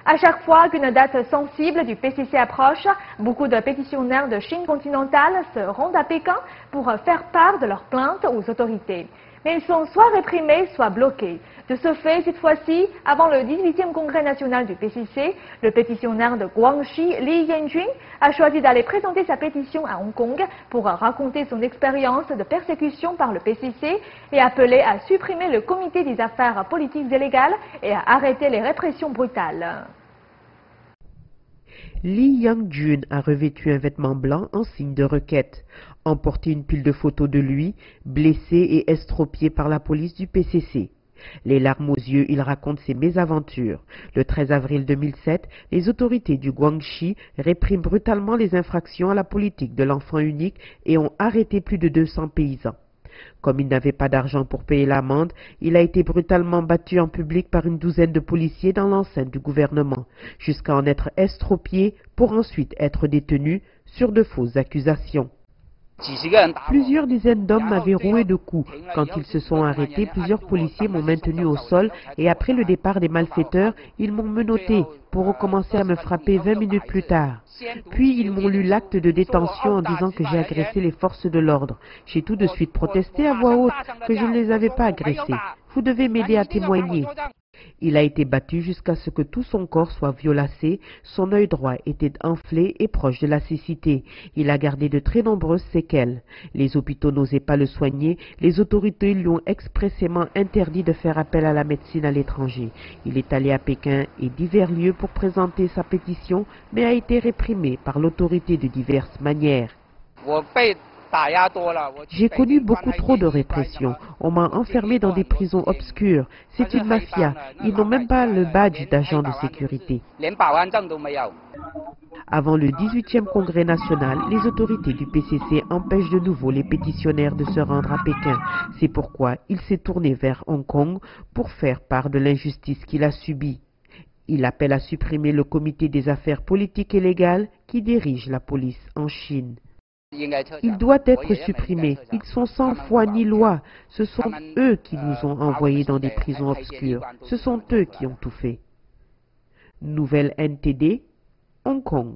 À chaque fois qu'une date sensible du PCC approche, beaucoup de pétitionnaires de Chine continentale se rendent à Pékin pour faire part de leurs plaintes aux autorités. Mais ils sont soit réprimés, soit bloqués. De ce fait, cette fois-ci, avant le 18e congrès national du PCC, le pétitionnaire de Guangxi, Li Yanjun, a choisi d'aller présenter sa pétition à Hong Kong pour raconter son expérience de persécution par le PCC et appeler à supprimer le comité des affaires politiques et légales et à arrêter les répressions brutales. Li Yanjun a revêtu un vêtement blanc en signe de requête, emporté une pile de photos de lui, blessé et estropié par la police du PCC. Les larmes aux yeux, il raconte ses mésaventures. Le 13 avril 2007, les autorités du Guangxi répriment brutalement les infractions à la politique de l'enfant unique et ont arrêté plus de 200 paysans. Comme il n'avait pas d'argent pour payer l'amende, il a été brutalement battu en public par une douzaine de policiers dans l'enceinte du gouvernement, jusqu'à en être estropié pour ensuite être détenu sur de fausses accusations. Plusieurs dizaines d'hommes m'avaient roué de coups. Quand ils se sont arrêtés, plusieurs policiers m'ont maintenu au sol et après le départ des malfaiteurs, ils m'ont menotté pour recommencer à me frapper 20 minutes plus tard. Puis ils m'ont lu l'acte de détention en disant que j'ai agressé les forces de l'ordre. J'ai tout de suite protesté à voix haute que je ne les avais pas agressés. Vous devez m'aider à témoigner. Il a été battu jusqu'à ce que tout son corps soit violacé, son œil droit était enflé et proche de la cécité. Il a gardé de très nombreuses séquelles. Les hôpitaux n'osaient pas le soigner, les autorités lui ont expressément interdit de faire appel à la médecine à l'étranger. Il est allé à Pékin et divers lieux pour présenter sa pétition, mais a été réprimé par l'autorité de diverses manières. J'ai connu beaucoup trop de répression. On m'a enfermé dans des prisons obscures. C'est une mafia. Ils n'ont même pas le badge d'agent de sécurité. Avant le 18e congrès national, les autorités du PCC empêchent de nouveau les pétitionnaires de se rendre à Pékin. C'est pourquoi il s'est tourné vers Hong Kong pour faire part de l'injustice qu'il a subie. Il appelle à supprimer le comité des affaires politiques et légales qui dirige la police en Chine. Il doit être supprimé. Ils sont sans foi ni loi. Ce sont eux qui nous ont envoyés dans des prisons obscures. Ce sont eux qui ont tout fait. Nouvelle NTD, Hong Kong.